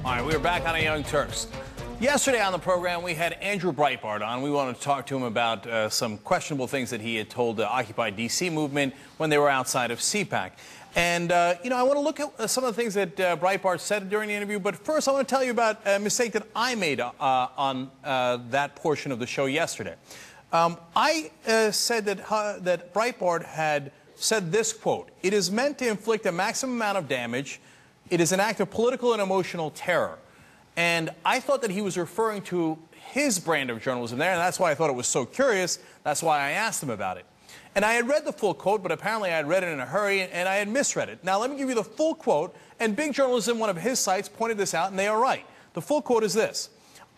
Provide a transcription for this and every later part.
All right, we are back on a Young Turks. Yesterday on the program, we had Andrew Breitbart on. We wanted to talk to him about some questionable things that he had told the Occupy DC movement when they were outside of CPAC. And, you know, I want to look at some of the things that Breitbart said during the interview. But first, I want to tell you about a mistake that I made on that portion of the show yesterday. I said that Breitbart had said this quote: "It is meant to inflict a maximum amount of damage. It is an act of political and emotional terror." And I thought that he was referring to his brand of journalism there, and that's why I thought it was so curious. That's why I asked him about it. And I had read the full quote, but apparently I had read it in a hurry, and I had misread it. Now, let me give you the full quote, and Big Journalism, one of his sites, pointed this out, and they are right. The full quote is this: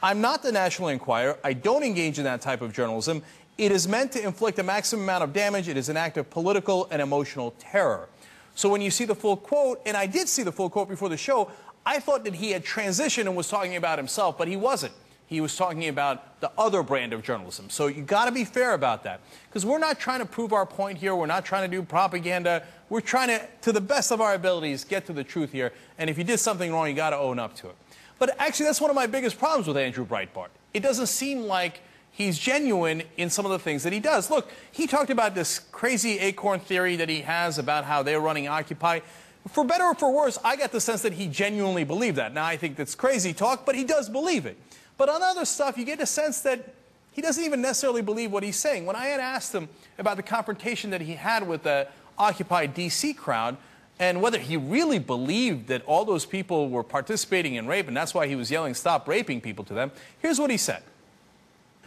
"I'm not the National Enquirer. I don't engage in that type of journalism. It is meant to inflict a maximum amount of damage. It is an act of political and emotional terror." So when you see the full quote, and I did see the full quote before the show, I thought that he had transitioned and was talking about himself, but he wasn't. He was talking about the other brand of journalism. So you got to be fair about that, because we're not trying to prove our point here. We're not trying to do propaganda. We're trying to the best of our abilities, get to the truth here. And if you did something wrong, you got to own up to it. But actually, that's one of my biggest problems with Andrew Breitbart. It doesn't seem like he's genuine in some of the things that he does. Look, he talked about this crazy acorn theory that he has about how they're running Occupy. For better or for worse, I got the sense that he genuinely believed that. Now, I think that's crazy talk, but he does believe it. But on other stuff, you get the sense that he doesn't even necessarily believe what he's saying. When I had asked him about the confrontation that he had with the Occupy DC crowd, and whether he really believed that all those people were participating in rape, and that's why he was yelling, "Stop raping people," to them, here's what he said.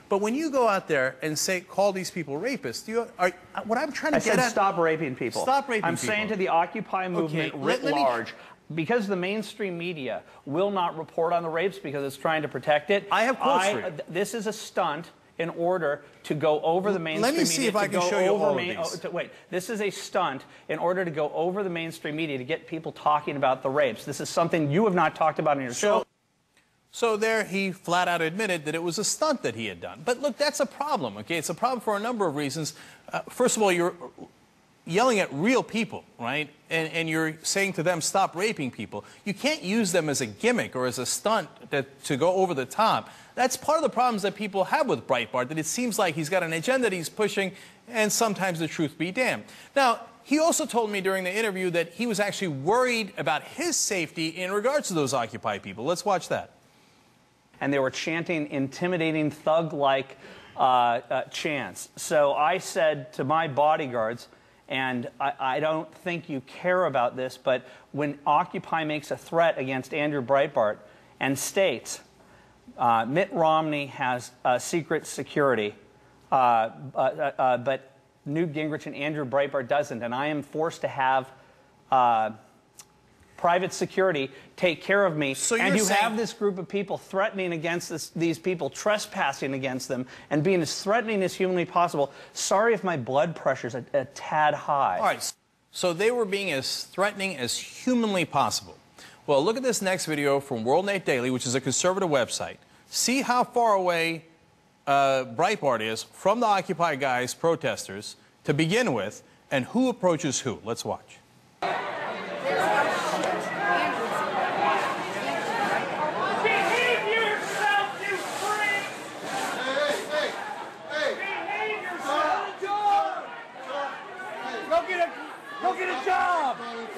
But when you go out there and call these people rapists, what I'm trying to get at... stop raping people. Stop raping people. I'm saying to the Occupy movement writ large, because the mainstream media will not report on the rapes because it's trying to protect it. I have quotes for you. This is a stunt in order to go over the mainstream media. Let me see if I can show you all of these. Wait, this is a stunt in order to go over the mainstream media to get people talking about the rapes. This is something you have not talked about in your show. So there he flat out admitted that it was a stunt that he had done. But look, that's a problem, okay? It's a problem for a number of reasons. First of all, you're yelling at real people, right? And you're saying to them, "Stop raping people." You can't use them as a gimmick or as a stunt to go over the top. That's part of the problems that people have with Breitbart, that it seems like he's got an agenda that he's pushing, and sometimes the truth be damned. Now, he also told me during the interview that he was actually worried about his safety in regards to those Occupy people. Let's watch that. And they were chanting intimidating thug-like chants. So I said to my bodyguards, and I don't think you care about this, but when Occupy makes a threat against Andrew Breitbart and states Mitt Romney has secret security, but Newt Gingrich and Andrew Breitbart doesn't, and I am forced to have private security take care of me, so and you have this group of people threatening against these people, trespassing against them, and being as threatening as humanly possible. Sorry if my blood pressure's a tad high. All right, so they were being as threatening as humanly possible. Well, look at this next video from WorldNet Daily, which is a conservative website. See how far away Breitbart is from the Occupy guys, protesters, to begin with, and who approaches who. Let's watch. Go get a job! I didn't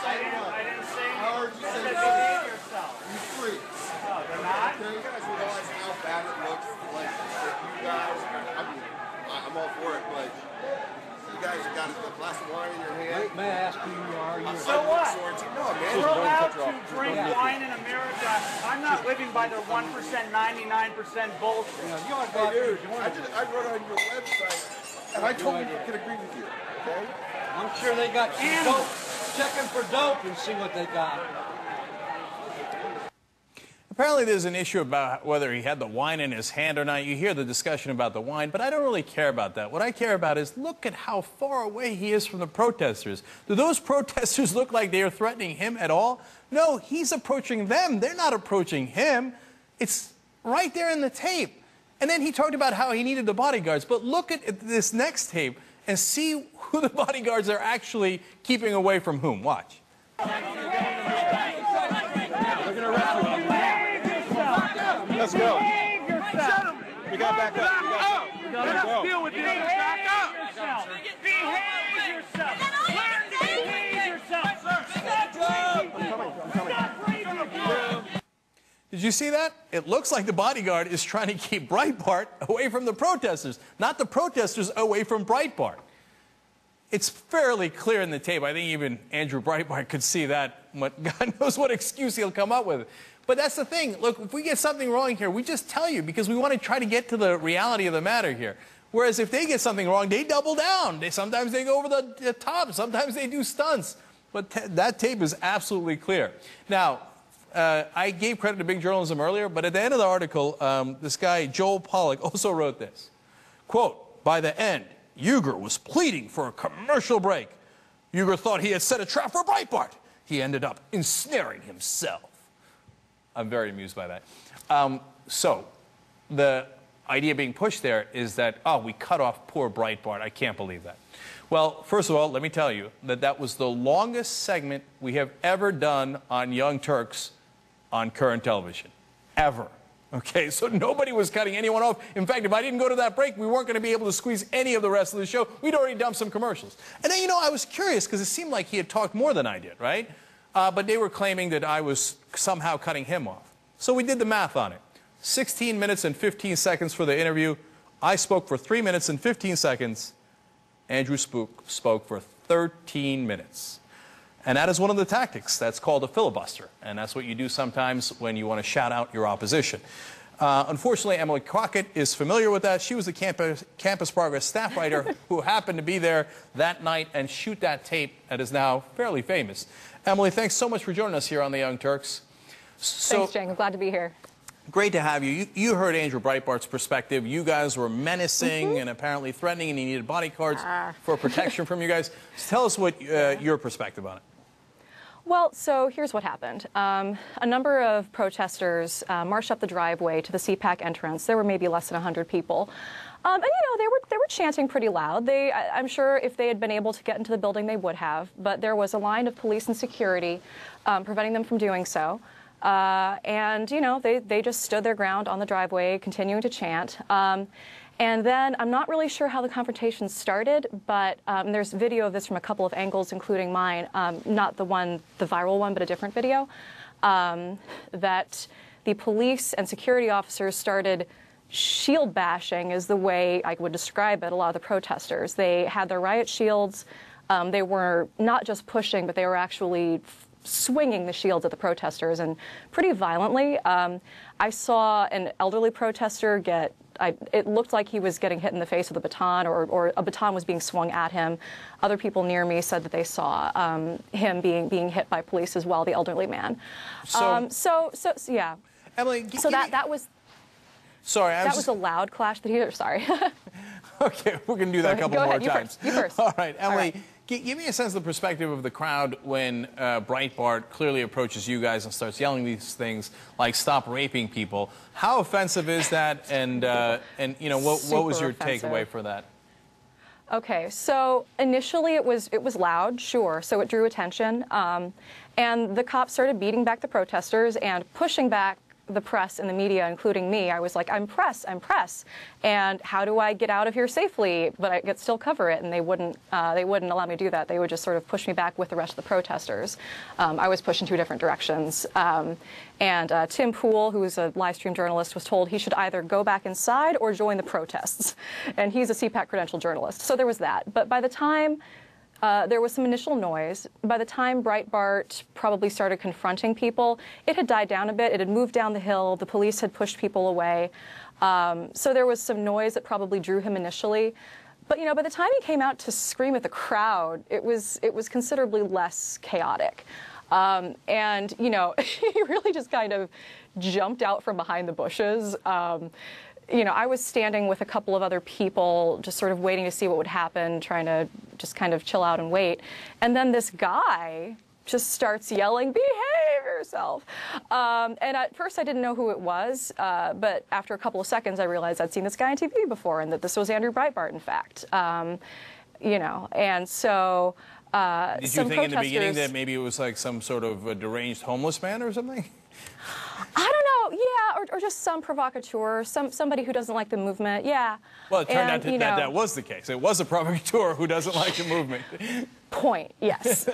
say anything. How are you saying behave yourself. You freaks. No, they're not. You guys realize how bad it looks? Like, if you guys, I mean, I'm all for it, but you guys have got a glass of wine in your hand. May I ask who you are? So what? No, man. We're allowed to drink wine in America. I'm not living by the 1%, 99% bullshit. You are Hey, dude, I wrote on your website, and I told you I could agree with you, okay? I'm sure they got some dope, checking for dope and see what they got. Apparently there's an issue about whether he had the wine in his hand or not. You hear the discussion about the wine, but I don't really care about that. What I care about is look at how far away he is from the protesters. Do those protesters look like they are threatening him at all? No, he's approaching them. They're not approaching him. It's right there in the tape. And then he talked about how he needed the bodyguards. But look at this next tape and see who the bodyguards are actually keeping away from whom. Watch. They're going to arrest you. Let's go. Behave yourself. We got back up. Let us deal with this. Back up. Behave yourself. Learn to behave yourself. Stop raping. Did you see that? It looks like the bodyguard is trying to keep Breitbart away from the protesters, not the protesters away from Breitbart. It's fairly clear in the tape. I think even Andrew Breitbart could see that. God knows what excuse he'll come up with. But that's the thing. Look, if we get something wrong here, we just tell you because we want to try to get to the reality of the matter here. Whereas if they get something wrong, they double down. Sometimes they go over the top. Sometimes they do stunts. But that tape is absolutely clear. Now, I gave credit to big journalism earlier, but at the end of the article, this guy, Joel Pollack, also wrote this. Quote, by the end, Uygur was pleading for a commercial break. Uygur thought he had set a trap for Breitbart. He ended up ensnaring himself. I'm very amused by that. So the idea being pushed there is that, oh, we cut off poor Breitbart. I can't believe that. Well, first of all, let me tell you that that was the longest segment we have ever done on Young Turks on current television. Ever. Okay, so nobody was cutting anyone off. In fact, if I didn't go to that break, we weren't going to be able to squeeze any of the rest of the show. We'd already dumped some commercials. And then, you know, I was curious because it seemed like he had talked more than I did, right? But they were claiming that I was somehow cutting him off. So we did the math on it. 16 minutes and 15 seconds for the interview. I spoke for 3 minutes and 15 seconds. Andrew spoke for 13 minutes. And that is one of the tactics. That's called a filibuster. And that's what you do sometimes when you want to shout out your opposition. Unfortunately, Emily Crockett is familiar with that. She was the Campus Progress staff writer who happened to be there that night and shoot that tape that is now fairly famous. Emily, thanks so much for joining us here on the Young Turks. Thanks, Jane. I'm glad to be here. Great to have you. You heard Andrew Breitbart's perspective. You guys were menacing and apparently threatening, and he needed bodyguards for protection from you guys. So tell us what your perspective on it. Well, so here's what happened. A number of protesters marched up the driveway to the CPAC entrance. There were maybe less than 100 people. And, you know, they were chanting pretty loud. I'm sure if they had been able to get into the building, they would have. But there was a line of police and security preventing them from doing so. And, you know, they just stood their ground on the driveway, continuing to chant. And then I'm not really sure how the confrontation started, but there's video of this from a couple of angles, including mine, not the viral one, but a different video, that the police and security officers started shield bashing is the way I would describe it, a lot of the protesters. They had their riot shields. They were not just pushing, but they were actually swinging the shields at the protesters, and pretty violently. I saw an elderly protester it looked like he was getting hit in the face with a baton, or a baton was being swung at him. Other people near me said that they saw him being hit by police as well, the elderly man. So yeah. Emily, that was... Sorry, that was a loud clash that he... Sorry. Okay, we're going to do that a couple more times. You first. All right, Emily. All right. Give me a sense of the perspective of the crowd when Breitbart clearly approaches you guys and starts yelling these things like "Stop raping people." How offensive is that? And you know, what was your takeaway for that? Okay, so initially it was loud, sure. So it drew attention, and the cops started beating back the protesters and pushing back the press and the media, including me. I was like, I'm press, and how do I get out of here safely? But I could still cover it, and they wouldn't allow me to do that. They would just sort of push me back with the rest of the protesters. I was pushed in two different directions. And Tim Pool, who is a live stream journalist, was told he should either go back inside or join the protests. And he's a CPAC credentialed journalist. So there was that. But by the time there was some initial noise. By the time Breitbart probably started confronting people, it had died down a bit. It had moved down the hill. The police had pushed people away. So there was some noise that probably drew him initially. But, you know, by the time he came out to scream at the crowd, it was considerably less chaotic. And, you know, he really just kind of jumped out from behind the bushes. You know, I was standing with a couple of other people, just sort of waiting to see what would happen, trying to just kind of chill out and wait. And then this guy just starts yelling, "Behave yourself!" And at first I didn't know who it was, but after a couple of seconds I realized I'd seen this guy on TV before, and that this was Andrew Breitbart, in fact. You know, and so Did you think in the beginning that maybe it was like some sort of a deranged homeless man or something? I don't know, yeah, or just some provocateur, somebody who doesn't like the movement. Yeah. Well, it turned And, out that that was the case. It was a provocateur who doesn't like the movement. Point. Yes.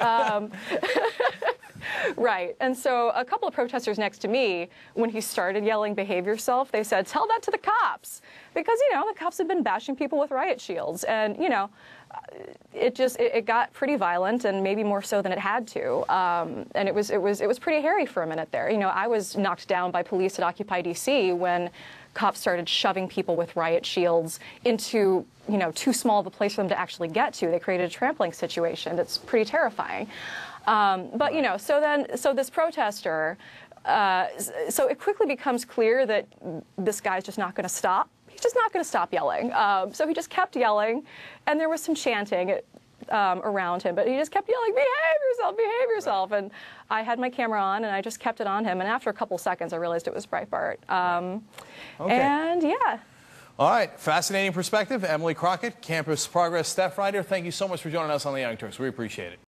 Right. And so a couple of protesters next to me, when he started yelling, "Behave yourself," they said, "Tell that to the cops." Because, the cops have been bashing people with riot shields. And, it got pretty violent, and maybe more so than it had to. And it was pretty hairy for a minute there. I was knocked down by police at Occupy DC when cops started shoving people with riot shields into, too small of a place for them to actually get to. They created a trampling situation. It's pretty terrifying. But, so this protester, so it quickly becomes clear that this guy's just not going to stop. He's just not going to stop yelling. So he just kept yelling, and there was some chanting around him, but he just kept yelling, "Behave yourself, behave yourself." And I had my camera on, and I just kept it on him. And after a couple seconds, I realized it was Breitbart. Okay. And yeah. All right. Fascinating perspective. Emily Crockett, Campus Progress staff writer. Thank you so much for joining us on the Young Turks. We appreciate it.